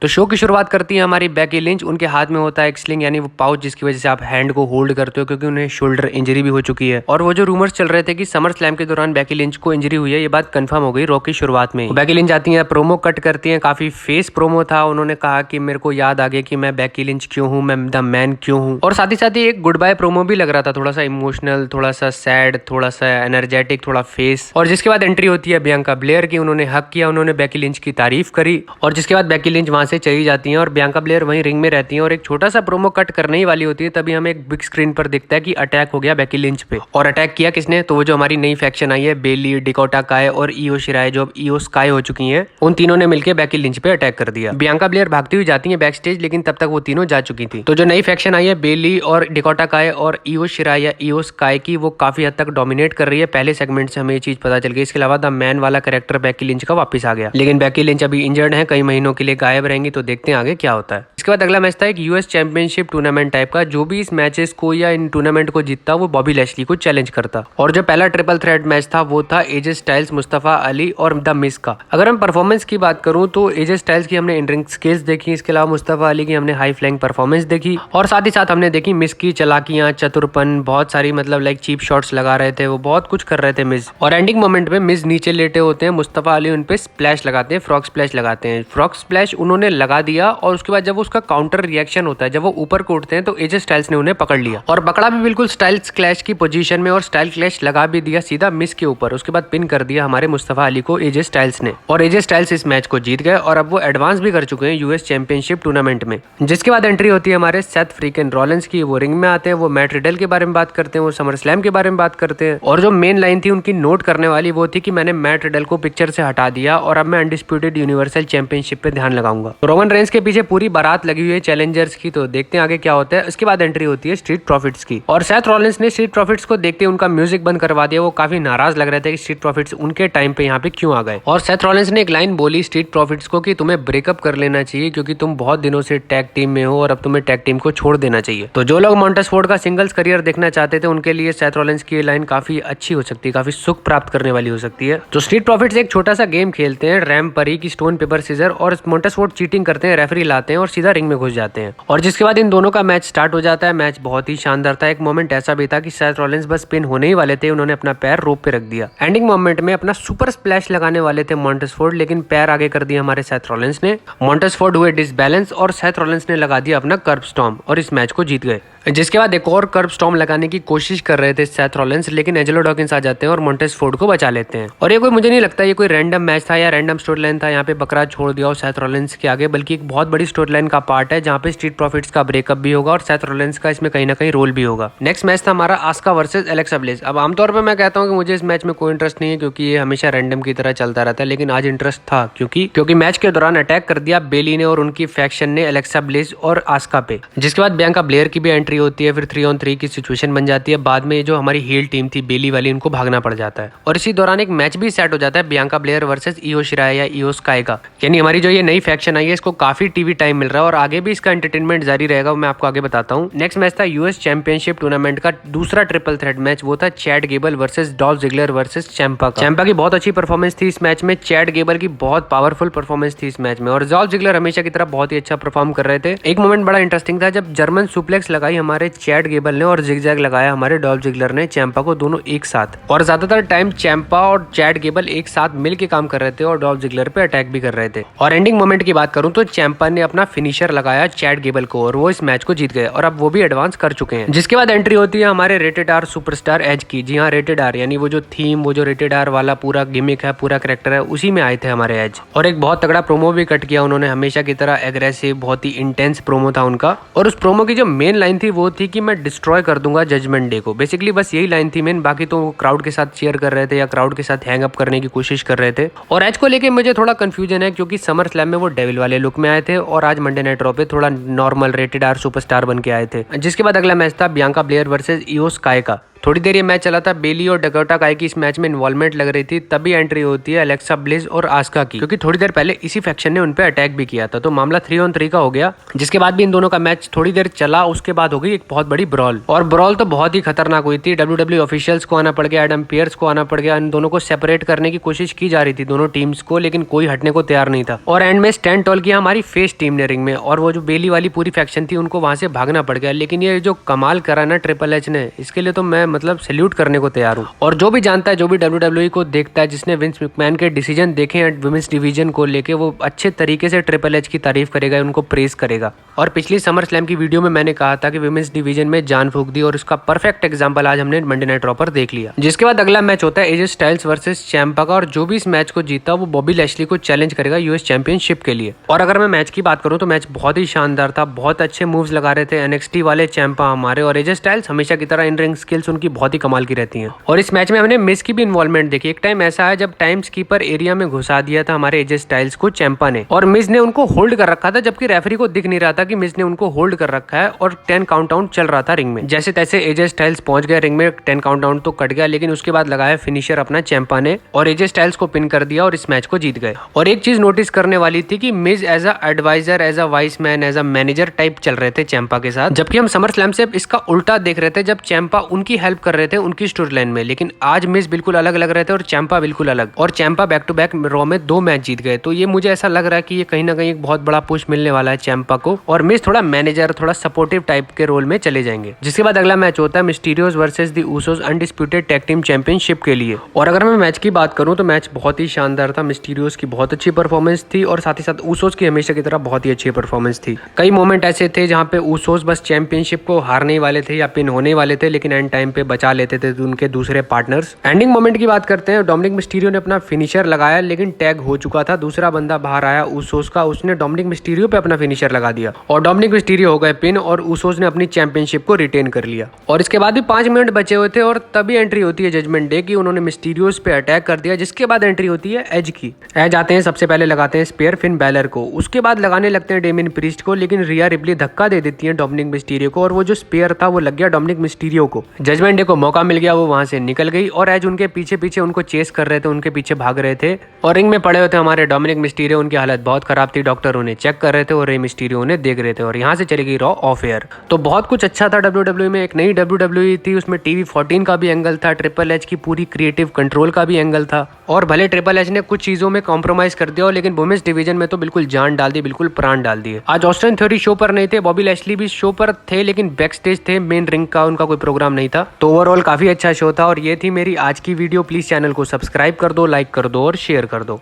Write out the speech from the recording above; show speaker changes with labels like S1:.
S1: तो शो की शुरुआत करती है हमारी बेकी लिंच। उनके हाथ में होता है एक स्लिंग यानी वो पाउच जिसकी वजह से आप हैंड को होल्ड करते हो, क्योंकि उन्हें शोल्डर इंजरी भी हो चुकी है। और वो जो रूमर्स चल रहे थे कि समर स्लैम के दौरान बेकी लिंच को इंजरी हुई है, ये बात कंफर्म हो गई रॉ की शुरुआत में। बेकी लिंच आती है, प्रोमो कट करती है, काफी फेस प्रोमो था। उन्होंने कहा कि मेरे को याद आ गया कि मैं बेकी लिंच क्यों हूँ, मैं द मैन क्यों हूँ। और साथ ही एक गुड बाय प्रोमो भी लग रहा था, थोड़ा सा इमोशनल, थोड़ा सा सैड, थोड़ा सा एनर्जेटिक, थोड़ा फेस। और जिसके बाद एंट्री होती है बियांका ब्लेयर की। उन्होंने हक किया, उन्होंने बेकी लिंच की तारीफ करी और जिसके बाद बेकी लिंच वहां से चली जाती हैं और बियांका ब्लेयर वहीं रिंग में रहती हैं। और एक छोटा सा प्रोमो कट करने ही वाली होती है, तभी हमें एक बिग स्क्रीन पर दिखता है कि अटैक हो गया बेकी लिंच पे। और अटैक किया किसने? तो वो जो हमारी नई फैक्शन आई है, बेली, डिकोटा काय और ईओ शिराय, जो अब ईओ स्काई हो चुकी हैं, उन तीनों ने मिलकर बेकी लिंच पे अटैक कर दिया। बियांका ब्लेयर भागती हुई जाती है बैक स्टेज, लेकिन तब तक वो तीनों जा चुकी थी। तो जो नई फैक्शन आई है बेली और डिकोटा काय और ईओ शिराय या ईओ स्काई की, वो काफी हद तक डोमिनेट कर रही है। पहले सेगमेंट से हमें ये चीज पता चल गई। इसके अलावा द मैन वाला कैरेक्टर बेकी लिंच का वापस आ गया, लेकिन बेकी लिंच अभी इंजर्ड है, कई महीनों के लिए गायब रहेंगी। तो देखते हैं आगे क्या होता है। इसके बाद अगला मैच था एक यूएस चैंपियनशिप टूर्नामेंट टाइप का। जो भी इस मैचेस को या इन टूर्नामेंट को जीतता वो बॉबी लैशली को चैलेंज करता। और जो पहला ट्रिपल थ्रेट मैच था वो था एजे स्टाइल्स, मुस्तफा अली और द मिस का। अगर हम परफॉर्मेंस की बात करूं तो एजे स्टाइल्स की हमने इन रिंग स्किल्स देखी, इसके अलावा मुस्तफा अली की हमने हाई फ्लाइंग परफॉर्मेंस देखी और साथ ही साथ हमने देखी मिस की चालाकियां, चतुरपन, बहुत सारी मतलब लाइक चीप शॉट्स लगा रहे थे, वो बहुत कुछ कर रहे थे मिस। और एंडिंग मोमेंट में मिस नीचे लेटे होते हैं, मुस्तफा अली उन पे स्प्लैश लगाते हैं, फ्रॉग स्प्लैश लगाते हैं। फ्रॉग स्प्लैश उन्होंने लगा दिया और उसके बाद जब उसका काउंटर रिएक्शन होता है, जब वो ऊपर को उठते हैं, तो एजे स्टाइल्स ने उन्हें पकड़ लिया और पकड़ा भी बिल्कुल स्टाइल्स क्लैश की पोजीशन में और स्टाइल क्लैश लगा भी दिया सीधा मिस के ऊपर। उसके बाद पिन कर दिया हमारे मुस्तफा अली को एजे स्टाइल्स ने और एजे स्टाइल्स इस मैच को जीत गए और अब वो एडवांस भी कर चुके हैं यूएस चैंपियनशिप टूर्नामेंट में। जिसके बाद एंट्री होती है हमारे सेथ फ्रीकन रॉलिंस की। वो रिंग में आते हैं, वो मैट रिडल के बारे में बात करते हैं, वो समर स्लैम के बारे में बात करते हैं। और जो मेन लाइन थी उनकी नोट करने वाली वो थी कि मैंने मैट रिडल को पिक्चर से हटा दिया और अब मैं अनडिस्प्यूटेड यूनिवर्सल चैंपियनशिप पे ध्यान लगाऊंगा। रोमन रेंस के पीछे पूरी बारात लगी हुई है चैलेंजर्स की, तो देखते हैं आगे क्या होता है। उसके बाद एंट्री होती है स्ट्रीट प्रॉफिट्स की और सेथ रॉलिंस ने स्ट्रीट प्रॉफिट्स को देखते उनका म्यूजिक बंद करवा दिया। वो काफी नाराज लग रहे थे कि स्ट्रीट प्रॉफिट्स उनके टाइम पे यहाँ पे क्यों आ गए। और सेथ रॉलिंस ने एक लाइन बोली स्ट्रीट प्रॉफिट्स को कि तुम्हें ब्रेकअप कर लेना चाहिए, क्योंकि तुम बहुत दिनों से टैग टीम में हो और अब तुम्हें टैग टीम को छोड़ देना चाहिए। तो जो लोग मॉन्टेस फोर्ड का सिंगल्स करियर देखना चाहते थे उनके लिए सेथ रॉलिंस की लाइन काफी अच्छी हो सकती है, काफी सुख प्राप्त करने वाली हो सकती है। तो स्ट्रीट प्रॉफिट्स एक छोटा सा गेम खेलते हैं रैम परी की स्टोन पेपर सीजर, और मॉन्टेस फोर्ड चीटिंग करते हैं, रेफरी लाते हैं और सीधा रिंग में घुस जाते हैं। और जिसके बाद इन दोनों का मैच स्टार्ट हो जाता है। मैच बहुत ही शानदार था। एक मोमेंट ऐसा भी था कि सेथ रॉलिंस बस पिन होने ही वाले थे, उन्होंने अपना पैर रोप पे रख दिया। एंडिंग मोमेंट में अपना सुपर स्प्लैश लगाने वाले थे मॉन्टेस फोर्ड, लेकिन पैर आगे कर दिया हमारे सेथ रॉलिंस ने। मॉन्टेस फोर्ड हुए डिसबैलेंस और सेथ रॉलिंस ने लगा दिया अपना कर्ब स्टॉर्म और इस मैच को जीत गए। जिसके बाद एक और कर्ब स्टॉर्म लगाने की कोशिश कर रहे थे सेथ रॉलिंस, लेकिन एंजेलो डॉकिंस आ जाते हैं और मॉन्टेस फोर्ड को बचा लेते हैं। और ये कोई, मुझे नहीं लगता ये कोई रैंडम मैच था या रैंडम स्टोरी लाइन था यहाँ पे बकरा छोड़ दिया और सेथ रॉलिंस के आगे, बल्कि एक बहुत बड़ी स्टोरी लाइन का पार्ट है जहाँ पे स्ट्रीट प्रॉफिट्स का ब्रेकअप भी होगा और सेथ रॉलिंस का इसमें कहीं ना कहीं रोल भी होगा। नेक्स्ट मैच था हमारा आस्का वर्सेस एलेक्सा ब्लिस। अब आमतौर पर मैं कहता हूँ कि मुझे इस मैच में कोई इंटरेस्ट नहीं है, क्योंकि ये हमेशा रैंडम की तरह चलता रहता है, लेकिन आज इंटरेस्ट था क्योंकि मैच के दौरान अटैक कर दिया बेली ने और उनकी फैक्शन ने एलेक्सा ब्लिस और आस्का पे। जिसके बाद बियांका ब्लेयर की भी एंट्री होती है, फिर 3-on-3 की सिचुएशन बन जाती है। बाद में जो हमारी हील टीम थी बेली वाली, उनको भागना पड़ जाता है और इसी दौरान एक मैच भी सेट हो जाता है बियांका ब्लेयर वर्सेस ईओ शिराय या ईओ स्काई का। यानी हमारी जो ये नई फैक्शन आई है इसको काफी टीवी टाइम मिल रहा है और आगे भी इसका एंटरटेनमेंट जारी रहेगा, वो मैं आपको आगे बताता हूँ। नेक्स्ट मैच था यूएस चैंपियनशिप टूर्नामेंट का दूसरा ट्रिपल थ्रेट मैच, वो था Chad Gable versus Dolph Ziggler versus चैंपा का। चैंपा की बहुत अच्छी परफॉर्मेंस थी इस मैच में, चैड गेबल की बहुत पावरफुल परफॉर्मेंस थी इस मैच में और डॉल्फ जिगलर हमेशा की तरह बहुत ही अच्छा परफॉर्म कर रहे थे। एक मोमेंट बड़ा इंटरेस्टिंग था जब जर्मन सुप्लेक्स लगाई हमारे चैड गेबल ने और जिगजैग लगाया हमारे डॉल्फ जिगलर ने चैंपा को, दोनों एक साथ। और ज्यादातर टाइम चैंपा और चैड गेबल एक साथ मिल के काम कर रहे थे और डॉल्फ जिगलर पे अटैक भी कर रहे थे। और एंडिंग मोमेंट की बात करूं तो चैंपा ने अपना फिनिशर लगाया चैड गेबल को और वो इस मैच को जीत गए और अब वो भी एडवांस कर चुके हैं। जिसके बाद एंट्री होती है हमारे रेटेड आर सुपरस्टार एज की। जी हाँ, रेटेड आर यानी वो जो थीम, वो जो रेटेड आर वाला पूरा गिमिक है, पूरा कैरेक्टर है, उसी में आए थे हमारे एज। और एक बहुत तगड़ा प्रोमो भी कट किया उन्होंने, हमेशा की तरह एग्रेसिव, बहुत ही इंटेंस प्रोमो था उनका। और उस प्रोमो की जो मेन लाइन थी वो थी कि मैं डिस्ट्रॉय कर दूंगा जजमेंट डे को। बेसिकली बस यही लाइन थी मेन, बाकी तो क्राउड के साथ चीयर कर रहे थे या क्राउड के साथ हैंग अप करने की कोशिश कर रहे थे। और एज को लेके मुझे थोड़ा कंफ्यूजन है, क्योंकि समर स्लैम में वो डेविल वाले लुक में आए थे और आज मंडे नाइट रॉ पे थोड़ा नॉर्मल रेटेड आर सुपरस्टार बन के आए थे। जिसके बाद अगला मैच था Bianca Belair versus Iyo Sky का। थोड़ी देर ये मैच चला था, बेली और डकोटा काई की इस मैच में इन्वॉल्वमेंट लग रही थी, तभी एंट्री होती है अलेक्सा ब्लिस और आस्का की, क्योंकि थोड़ी देर पहले इसी फैक्शन ने उनपे अटैक भी किया था। तो मामला 3-on-3 का हो गया, जिसके बाद भी इन दोनों का मैच थोड़ी देर चला। उसके बाद हो गई एक बहुत बड़ी ब्रॉल, और ब्रॉल तो बहुत ही खतरनाक हुई थी। WWE ऑफिशियल्स को आना पड़ गया, एडम पियर्स को आना पड़ गया, इन दोनों को सेपरेट करने की कोशिश की जा रही थी दोनों टीम्स को, लेकिन कोई हटने को तैयार नहीं था। और एंड में स्टैंड टॉल किया हमारी फेस टीम ने रिंग में, और वो जो बेली वाली पूरी फैक्शन थी उनको वहां से भागना पड़ गया। लेकिन ये जो कमाल करा ना ट्रिपल एच ने, इसके लिए तो मैं मतलब सैल्यूट करने को तैयार हूँ। और जो भी जानता है, जो भी WWE को देखता है, जिसने विंस मैकमैन के डिसीजन देखे हैं वुमेन्स डिवीजन को लेके, वो अच्छे तरीके से ट्रिपल एच की तारीफ करेगा, उनको प्रेज करेगा। और पिछली समर स्लैम की वीडियो में मैंने कहा था कि वुमेन्स डिवीजन में जान फूंक दी, और इसका परफेक्ट एग्जांपल आज हमने मंडे नाइट रॉ पर देख लिया। जिसके बाद अगला मैच होता है एजे स्टाइल्स वर्सेस चैंपा का, और जो भी इस मैच को जीता वो बॉबी लैशली को चैलेंज करेगा यूएस चैंपियनशिप के लिए। और अगर मैं मैच की बात करूं तो मैच बहुत ही शानदार था, बहुत अच्छे मूव्स लगा रहे थे एनएक्सटी वाले चैंपा हमारे, और एजे स्टाइल्स हमेशा की तरह इन रिंग स्किल्स उनकी बहुत ही कमाल की रहती हैं। और इस मैच में हमने मिस की भी इन्वॉल्वमेंट देखी। एक टाइम ऐसा है जब टाइम स्कीपर एरिया में घुसा दिया था हमारे एजे स्टाइल्स को चैंपा ने, और मिस ने उनको होल्ड कर रखा था, जबकि रेफरी को दिख नहीं रहा था कि मिस ने उनको होल्ड कर रखा है, और 10 काउंटडाउन चल रहा था रिंग में। जैसे तैसे एजे स्टाइल्स पहुंच गए रिंग में, 10 काउंटडाउन तो कट गया, लेकिन उसके बाद लगाया फिनिशर अपना चैंपा ने, और एजे स्टाइल्स को पिन कर दिया और इस मैच को जीत गए। और एक चीज नोटिस करने वाली थी कि Miz as a adviser, as a wise man, as a manager type चल रहे थे चैंपा के साथ, जबकि हम समर स्लैम से इसका उल्टा देख रहे थे, जब चैंपा उनकी हेल्प कर रहे थे उनकी स्टोरी लाइन में। लेकिन आज मिज बिल्कुल अलग लग रहे थे और चैंपा बिल्कुल अलग, और चैंपा बैक टू बैक रॉ में 2 मैच जीत गए। तो ये मुझे ऐसा लग रहा है कि ये कहीं ना कहीं एक बहुत बड़ा पुश मिलने वाला है चैंपा को, और मिज थोड़ा मैनेजर, थोड़ा सपोर्टिव टाइप के रोल में चले जाएंगे। जिसके बाद अगला मैच होता है Mysterios versus the Usos undisputed tag team championship के लिए। और अगर मैं मैच की बात करूं तो मैच बहुत ही शानदार था। मिस्टीरियोस की बहुत अच्छी परफॉर्मेंस थी, और साथ ही साथ उसोस की हमेशा की तरह बहुत ही अच्छी परफॉर्मेंस थी। कई मोमेंट ऐसे थे जहां पे उसोस बस चैंपियनशिप को हारने वाले थे या पिन होने वाले थे, लेकिन एंड टाइम पे बचा लेते थे उनके दूसरे पार्टनर्स। एंडिंग मोमेंट की बात करते हैं, डोमिनिक मिस्टीरियो ने अपना फिनिशर लगाया, लेकिन टैग हो चुका था, दूसरा बंदा बाहर आया उसोस का, उसने डोमिनिक मिस्टीरियो पे अपना फिनिशर लगा दिया, और डोमिनिक मिस्टीरियो हो गए पिन, और उसोस ने अपनी चैंपियनशिप को रिटेन कर लिया। और इसके बाद भी 5 मिनट बचे हुए थे, और तभी एंट्री होती है जजमेंट डे की, उन्होंने मिस्टीरियोस पे अटैक कर दिया। जिसके बाद एंट्री होती है एज की। एज आते हैं, सबसे पहले लगाते हैं स्पेयर फिन बैलर को, उसके बाद लगाने लगते हैं डेमियन प्रीस्ट को, लेकिन रिया रिप्ली धक्का दे देती है डोमिनिक मिस्टीरियो को, और वो जो स्पेयर था वो लग गया डोमिनिक मिस्टीरियो को। जजमेंट डे को मौका मिल गया, वो वहां से निकल गई, और एज उनके पीछे पीछे उनको चेस कर रहे थे, उनके पीछे भाग रहे थे, और रिंग में पड़े हुए थे हमारे डोमिनिक मिस्टीरियो। उनकी हालत बहुत खराब थी, डॉक्टर उन्हें चेक कर रहे थे और रे मिस्टीरियो उन्हें देख रहे थे, और यहाँ से चली गई रॉ ऑफ एयर। तो बहुत कुछ अच्छा था WWE में, एक नई WWE थी, उसमें TV14 का भी एंगल था, ट्रिपल एच की पूरी क्रिएटिव कंट्रोल का भी एंगल था। और भले ट्रिपल एच ने कुछ चीजों में कॉम्प्रोमाइज कर दिया, लेकिन वुमेन्स डिवीजन में तो बिल्कुल जान डाल दी, बिल्कुल प्राण डाल दिए। आज ऑस्टिन थ्योरी शो पर नहीं थे, बॉबी लैशली भी शो पर थे, लेकिन बैक स्टेज थे, मेन रिंग का उनका कोई प्रोग्राम नहीं था। तो ओवरऑल काफी अच्छा शो था, और ये थी मेरी आज की वीडियो। प्लीज चैनल को सब्सक्राइब कर दो, लाइक कर दो और शेयर कर दो।